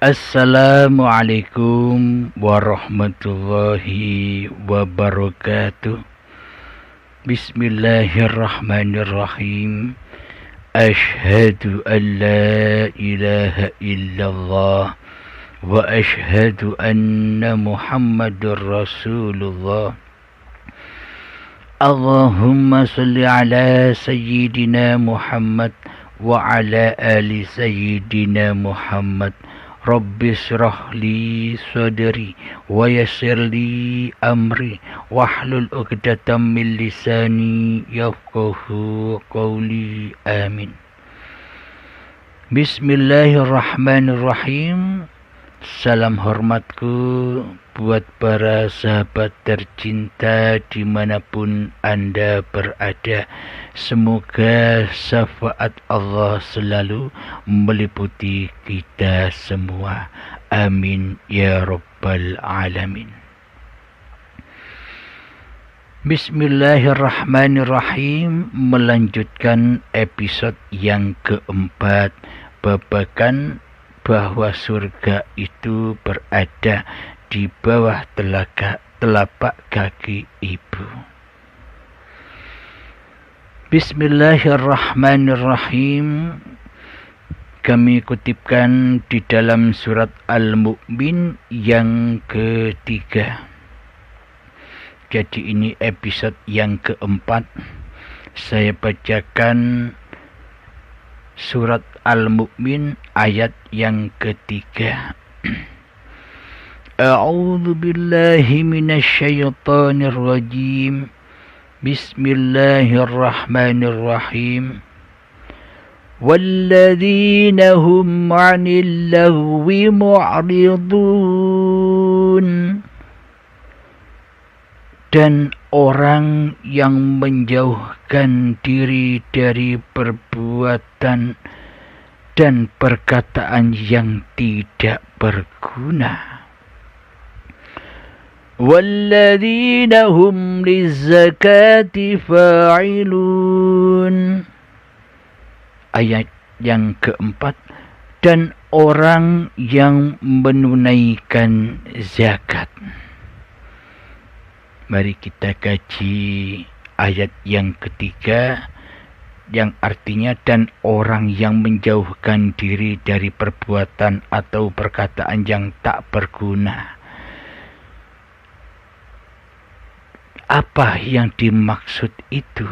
Assalamualaikum warahmatullahi wabarakatuh. Bismillahirrahmanirrahim. Ashhadu an la ilaha illallah wa ashhadu anna Muhammadur Rasulullah. Allahumma salli ala sayyidina Muhammad wa ala ali sayyidina Muhammad. Rabbi shrah li sadri wa yassir li amri wahlul 'uqdatam min lisani yafqahu qawli. Amin. Bismillahirrahmanirrahim. Salam hormatku buat para sahabat tercinta dimanapun Anda berada. Semoga syafaat Allah selalu meliputi kita semua. Amin ya rabbal alamin. Bismillahirrahmanirrahim. Melanjutkan episode yang keempat, babakan bahwa surga itu berada di bawah telapak kaki ibu. Bismillahirrahmanirrahim. Kami kutipkan di dalam surat Al-Mu'min yang ketiga. Jadi ini episode yang keempat. Saya bacakan surat Al-Mu'min ayat yang ketiga. A'udzu billahi minasyaitonir rajim. Bismillahirrahmanirrahim. Walladzina hum 'anil lagwi mu'ridun. Dan orang yang menjauhkan diri dari perbuatan dan perkataan yang tidak berguna. Walladzina hum lizzakati fa'ilun. Ayat yang keempat, dan orang yang menunaikan zakat. Mari kita kaji ayat yang ketiga, yang artinya dan orang yang menjauhkan diri dari perbuatan atau perkataan yang tak berguna. Apa yang dimaksud itu?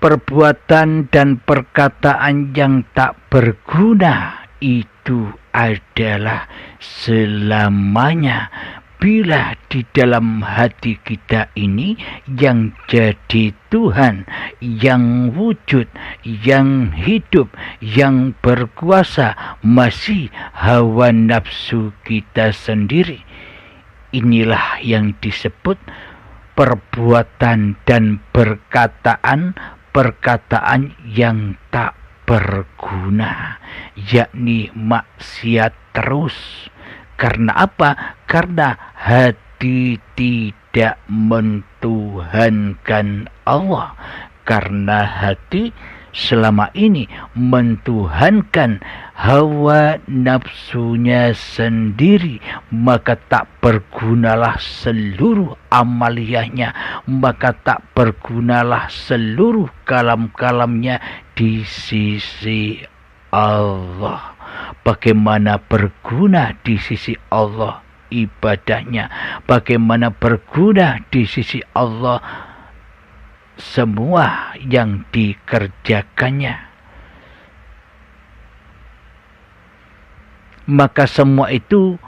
Perbuatan dan perkataan yang tak berguna itu adalah selamanya bila di dalam hati kita ini yang jadi Tuhan, yang wujud, yang hidup, yang berkuasa masih hawa nafsu kita sendiri. Inilah yang disebut perbuatan dan perkataan yang tak berguna, yakni maksiat terus. Karena apa? Karena hati tidak mentuhankan Allah. Karena hati selama ini mentuhankan hawa nafsunya sendiri, maka tak bergunalah seluruh amaliyahnya, maka tak bergunalah seluruh kalam-kalamnya di sisi Allah. Bagaimana berguna di sisi Allah ibadahnya, bagaimana berguna di sisi Allah semua yang dikerjakannya. Maka semua itu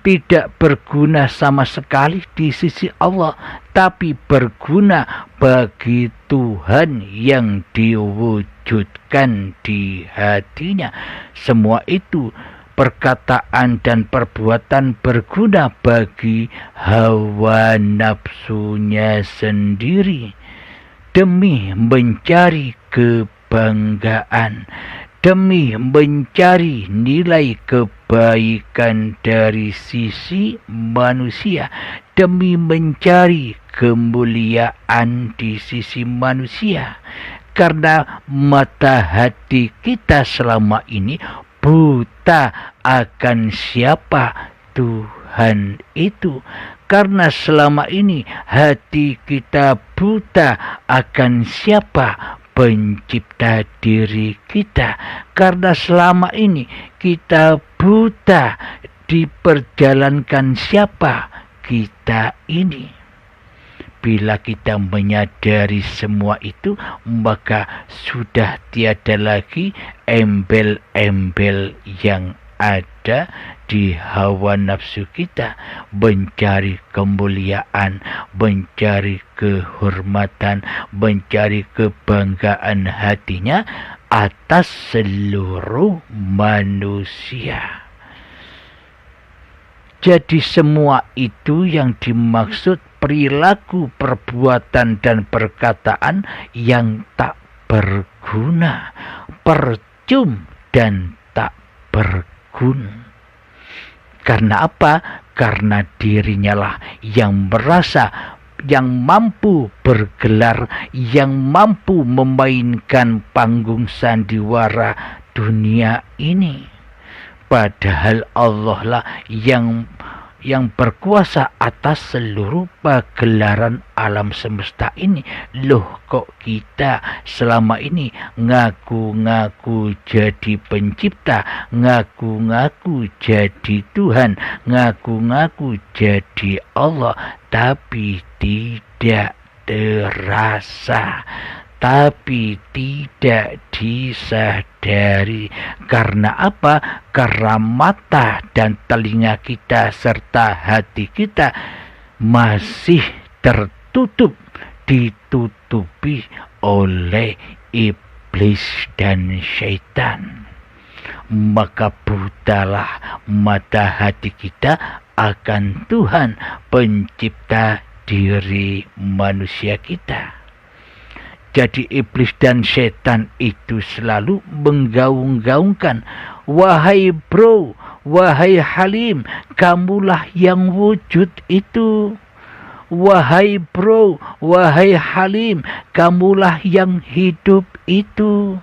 tidak berguna sama sekali di sisi Allah, tapi berguna bagi Tuhan yang diwujudkan di hatinya. Semua itu perkataan dan perbuatan berguna bagi hawa nafsunya sendiri, demi mencari kebanggaan, demi mencari nilai kebaikan dari sisi manusia, demi mencari kemuliaan di sisi manusia. Karena mata hati kita selama ini buta akan siapa Tuhan itu. Karena selama ini hati kita buta akan siapa pencipta diri kita. Karena selama ini kita buta diperjalankan siapa kita ini. Bila kita menyadari semua itu, maka sudah tiada lagi embel-embel yang ada di hawa nafsu kita, mencari kemuliaan, mencari kehormatan, mencari kebanggaan hatinya atas seluruh manusia. Jadi semua itu yang dimaksud perilaku, perbuatan, dan perkataan yang tak berguna, percuma dan tak berguna. Karena apa? Karena dirinya lah yang merasa, yang mampu bergelar, yang mampu memainkan panggung sandiwara dunia ini. Padahal Allah lah yang berkuasa atas seluruh pagelaran alam semesta ini. Loh, kok kita selama ini ngaku-ngaku jadi pencipta, ngaku-ngaku jadi Tuhan, ngaku-ngaku jadi Allah, tapi tidak terasa, tapi tidak disadari. Karena apa? Karena mata dan telinga kita serta hati kita masih tertutup, ditutupi oleh iblis dan syaitan. Maka butalah mata hati kita akan Tuhan pencipta diri manusia kita. Jadi iblis dan setan itu selalu menggaung-gaungkan, wahai bro, wahai Halim, kamulah yang wujud itu. Wahai bro, wahai Halim, kamulah yang hidup itu.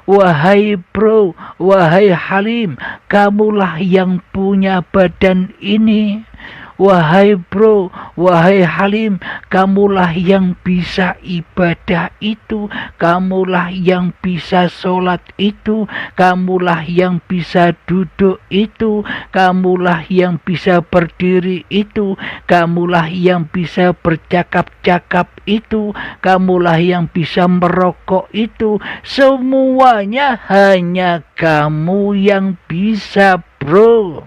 Wahai bro, wahai Halim, kamulah yang punya badan ini. Wahai bro, wahai Halim, kamulah yang bisa ibadah itu, kamulah yang bisa sholat itu, kamulah yang bisa duduk itu, kamulah yang bisa berdiri itu, kamulah yang bisa bercakap-cakap itu, kamulah yang bisa merokok itu. Semuanya hanya kamu yang bisa, bro.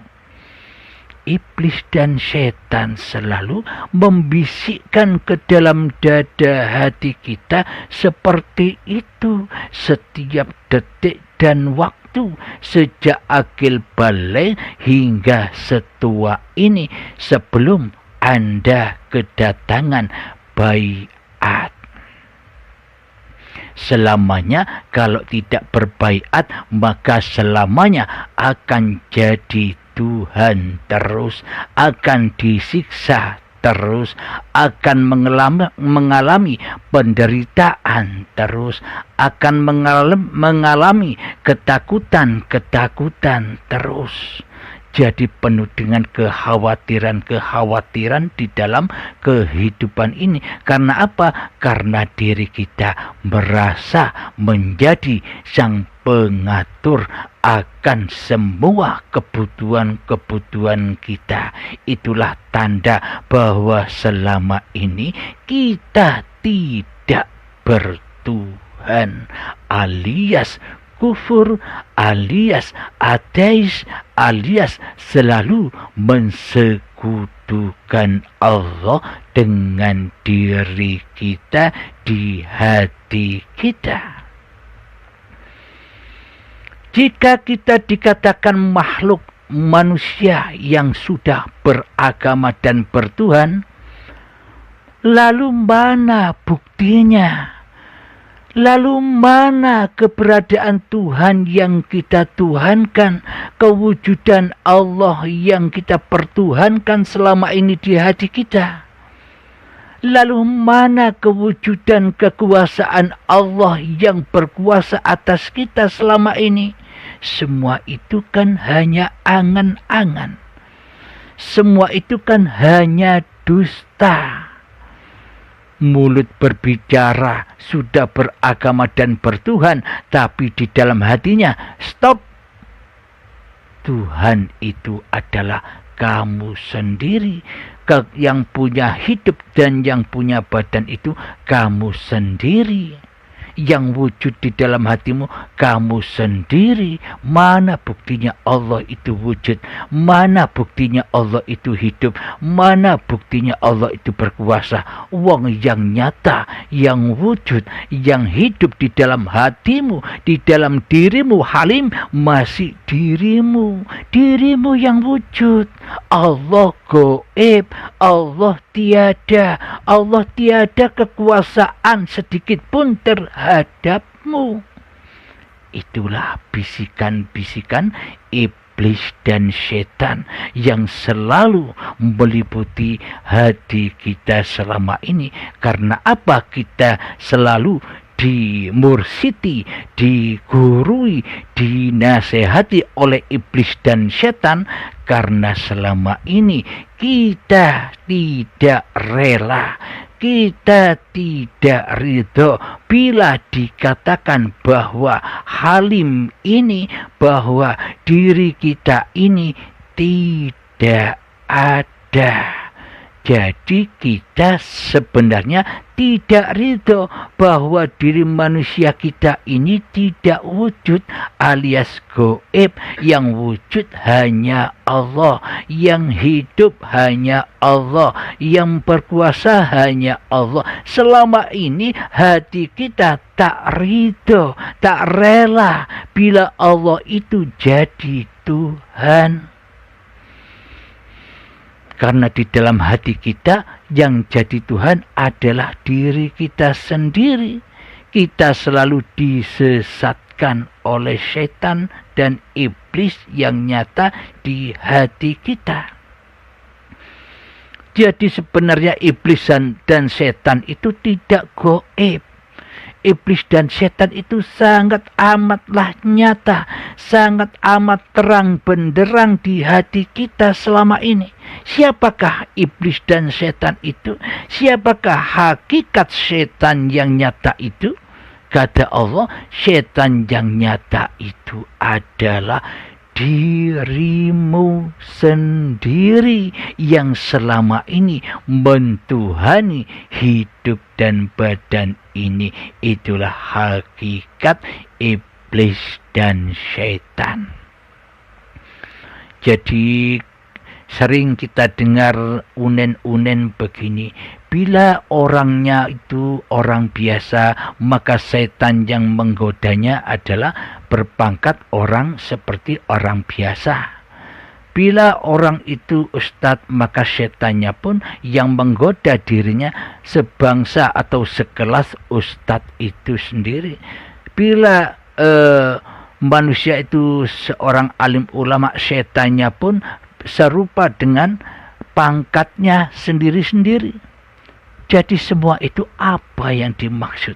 Iblis dan setan selalu membisikkan ke dalam dada hati kita seperti itu setiap detik dan waktu, sejak akil balik hingga setua ini, sebelum Anda kedatangan baiat. Selamanya kalau tidak berbaiat, maka selamanya akan jadi Tuhan terus, akan disiksa terus, akan mengalami penderitaan terus, akan mengalami ketakutan terus. Jadi penuh dengan kekhawatiran di dalam kehidupan ini. Karena apa? Karena diri kita merasa menjadi sang pengatur akan semua kebutuhan kita. Itulah tanda bahwa selama ini kita tidak bertuhan, alias kufur, alias ateis, alias selalu mensekutukan Allah dengan diri kita di hati kita. Jika kita dikatakan makhluk manusia yang sudah beragama dan bertuhan, lalu mana buktinya? Lalu mana keberadaan Tuhan yang kita tuhankan, kewujudan Allah yang kita pertuhankan selama ini di hati kita? Lalu mana kewujudan kekuasaan Allah yang berkuasa atas kita selama ini? semua itu kan hanya angan-angan. Semua itu kan hanya dusta. Mulut berbicara sudah beragama dan bertuhan, tapi di dalam hatinya stop. Tuhan itu adalah kamu sendiri. Yang punya hidup dan yang punya badan itu kamu sendiri. Yang wujud di dalam hatimu kamu sendiri. Mana buktinya Allah itu wujud? Mana buktinya Allah itu hidup? Mana buktinya Allah itu berkuasa? Wong yang nyata, yang wujud, yang hidup di dalam hatimu, di dalam dirimu Halim, masih dirimu. Dirimu yang wujud. Allah goib, Allah tiada. Allah tiada kekuasaan sedikit pun terhadapmu. Itulah bisikan-bisikan iblis dan setan yang selalu meliputi hati kita selama ini. Karena apa? Kita selalu dimursiti, digurui, dinasehati oleh iblis dan setan, karena selama ini kita tidak rela, kita tidak ridho bila dikatakan bahwa Halim ini, bahwa diri kita ini tidak ada. Jadi kita sebenarnya tidak ridho bahwa diri manusia kita ini tidak wujud alias goib. Yang wujud hanya Allah, yang hidup hanya Allah, yang berkuasa hanya Allah. Selama ini hati kita tak ridho, tak rela bila Allah itu jadi Tuhan. Karena di dalam hati kita yang jadi Tuhan adalah diri kita sendiri. Kita selalu disesatkan oleh setan dan iblis yang nyata di hati kita. Jadi sebenarnya iblis dan setan itu tidak goib. Iblis dan setan itu sangat amatlah nyata, sangat amat terang benderang di hati kita selama ini. Siapakah iblis dan setan itu? Siapakah hakikat setan yang nyata itu? Kata Allah, setan yang nyata itu adalah dirimu sendiri yang selama ini mentuhani hidup dan badan ini. Itulah hakikat iblis dan setan. Jadi sering kita dengar unen-unen begini, bila orangnya itu orang biasa, maka setan yang menggodanya adalah berpangkat orang seperti orang biasa. Bila orang itu ustadz, maka setannya pun yang menggoda dirinya sebangsa atau sekelas ustadz itu sendiri. Bila manusia itu seorang alim ulama, setannya pun serupa dengan pangkatnya sendiri-sendiri. Jadi semua itu apa yang dimaksud?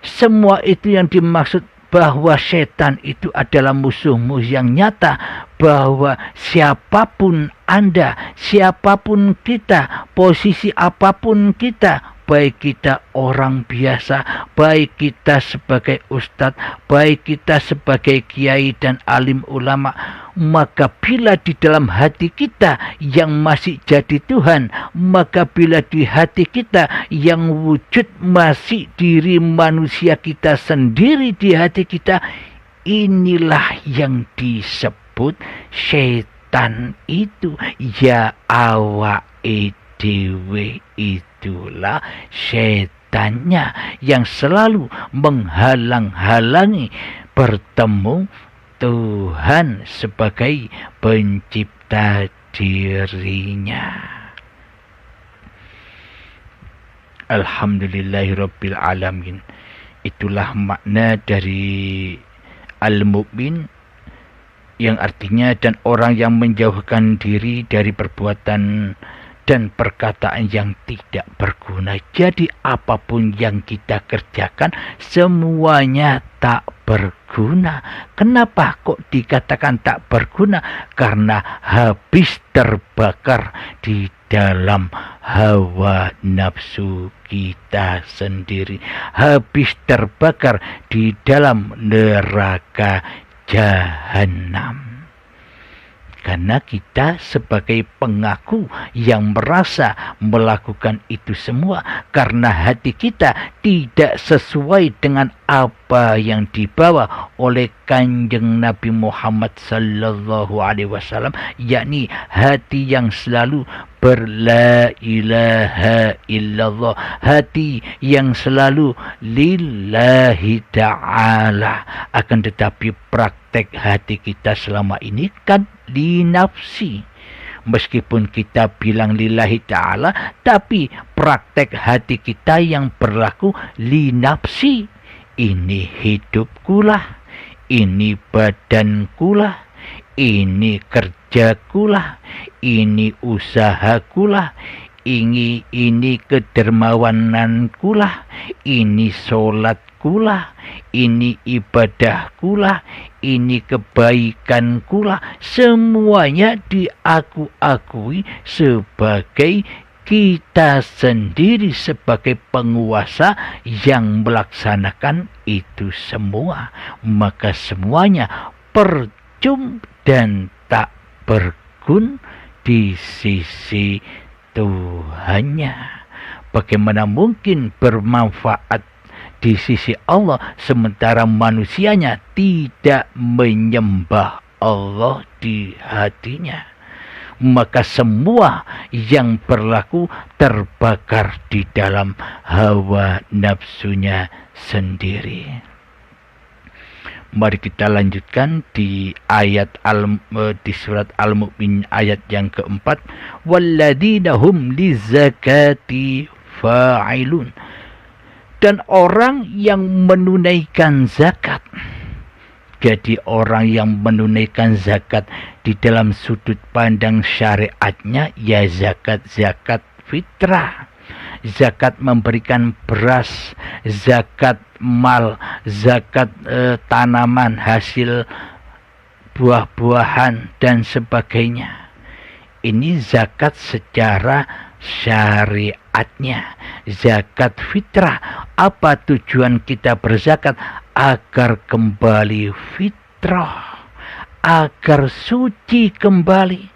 Semua itu yang dimaksud bahwa setan itu adalah musuhmu yang nyata, bahwa siapapun Anda, siapapun kita, posisi apapun kita, baik kita orang biasa, baik kita sebagai ustadz, baik kita sebagai kiai dan alim ulama, maka bila di dalam hati kita yang masih jadi Tuhan, maka bila di hati kita yang wujud masih diri manusia kita sendiri di hati kita, inilah yang disebut setan itu. Ya awake dhewe itulah setannya yang selalu menghalang-halangi bertemu Tuhan sebagai pencipta dirinya. Alhamdulillahirabbil alamin. Itulah makna dari al-mu'min, yang artinya dan orang yang menjauhkan diri dari perbuatan dan perkataan yang tidak berguna. Jadi apapun yang kita kerjakan semuanya tak berguna. Kenapa kok dikatakan tak berguna? Karena habis terbakar di dalam hawa nafsu kita sendiri, habis terbakar di dalam neraka jahanam. Karena kita sebagai pengaku yang merasa melakukan itu semua karena hati kita tidak sesuai dengan apa yang dibawa oleh Kanjeng Nabi Muhammad sallallahu alaihi wasallam, yakni hati yang selalu berla ilaha illallah, hati yang selalu lillahi ta'ala. Akan tetapi praktek hati kita selama ini kan li nafsi. Meskipun kita bilang lillahi ta'ala, tapi praktek hati kita yang berlaku li nafsi. Ini hidupkulah, ini badankulah, ini kerjakulah, ini usahakulah, ini kedermawanankulah, ini sholatkulah, ini ibadahkulah, ini kebaikankulah. Semuanya diakui sebagai kita sendiri sebagai penguasa yang melaksanakan itu semua. Maka semuanya percuma dan tak berguna di sisi Tuhannya. Bagaimana mungkin bermanfaat di sisi Allah sementara manusianya tidak menyembah Allah di hatinya? Maka semua yang berlaku terbakar di dalam hawa nafsunya sendiri. Mari kita lanjutkan di ayat di surat Al-Mu'min ayat yang keempat. Walladzina hum lizakati fa'ilun. Dan orang yang menunaikan zakat. Jadi orang yang menunaikan zakat di dalam sudut pandang syariatnya ya zakat fitrah. Zakat memberikan beras, zakat mal, zakat tanaman, hasil buah-buahan dan sebagainya. Ini zakat secara syariatnya. Zakat fitrah. Apa tujuan kita berzakat? Agar kembali fitrah, agar suci kembali.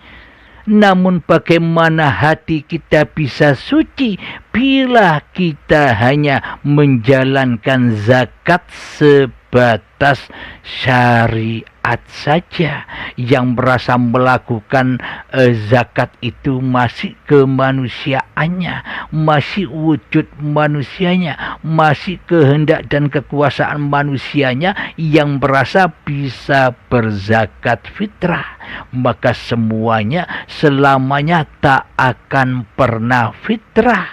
Namun bagaimana hati kita bisa suci bila kita hanya menjalankan zakat sebatas syariat saja, yang merasa melakukan zakat itu masih kemanusiaannya, masih wujud manusianya, masih kehendak dan kekuasaan manusianya yang merasa bisa berzakat fitrah. Maka semuanya selamanya tak akan pernah fitrah,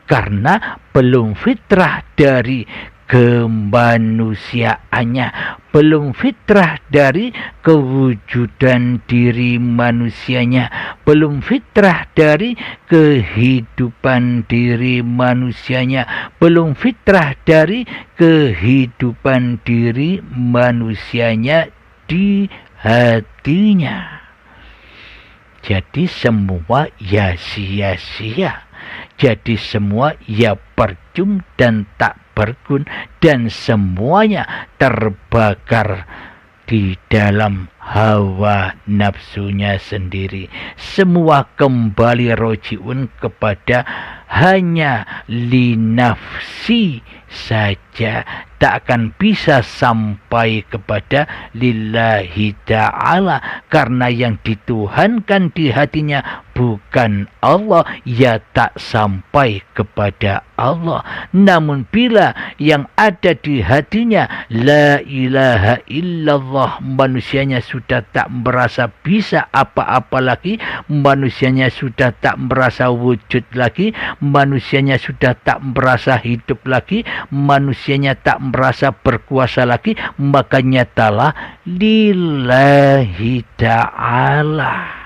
karena belum fitrah dari kemanusiaannya, belum fitrah dari kewujudan diri manusianya, belum fitrah dari kehidupan diri manusianya, belum fitrah dari kehidupan diri manusianya di hatinya. Jadi semua ya sia-sia. Jadi semua ya percuma dan tak berguna, dan semuanya terbakar di dalam hawa nafsunya sendiri. Semua kembali rojiun kepada hanya linafsi saja, tak akan bisa sampai kepada lillahi ta'ala, karena yang dituhankan di hatinya bukan Allah, ya tak sampai kepada Allah. Namun bila yang ada di hatinya la ilaha illallah, manusianya sudah tak merasa bisa apa-apa lagi, manusianya sudah tak merasa wujud lagi, manusianya sudah tak merasa hidup lagi, manusianya tak merasa berkuasa lagi, maka nyatalah lillahi ta'ala.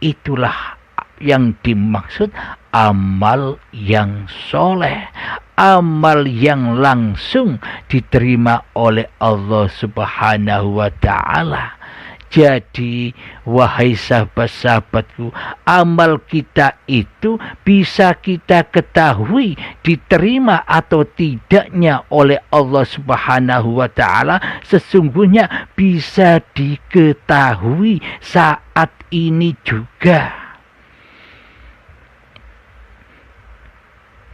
Itulah yang dimaksud amal yang soleh, amal yang langsung diterima oleh Allah Subhanahu wa Ta'ala. Jadi, wahai sahabat-sahabatku, amal kita itu bisa kita ketahui diterima atau tidaknya oleh Allah Subhanahu wa Ta'ala, sesungguhnya bisa diketahui saat ini juga.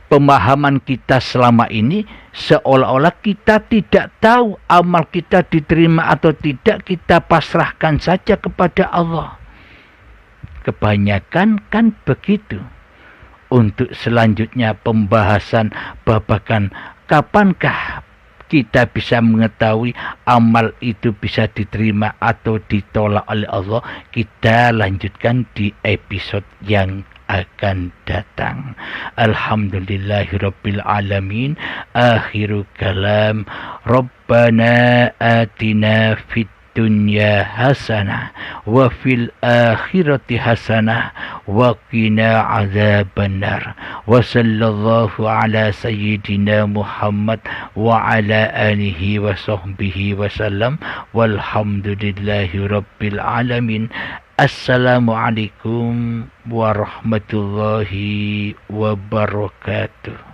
Pemahaman kita selama ini seolah-olah kita tidak tahu amal kita diterima atau tidak, kita pasrahkan saja kepada Allah. Kebanyakan kan begitu. Untuk selanjutnya pembahasan babakan kapankah kita bisa mengetahui amal itu bisa diterima atau ditolak oleh Allah, kita lanjutkan di episode yang akan datang. Alhamdulillahirabbil alamin. Akhiru kalam, Rabbana atina fid dunya hasanah wa fil akhirati hasanah wa qina adzabannar. Wa sallallahu ala sayyidina Muhammad wa ala alihi wa sahbihi wa sallam. Walhamdulillahi rabbil alamin. Assalamualaikum warahmatullahi wabarakatuh.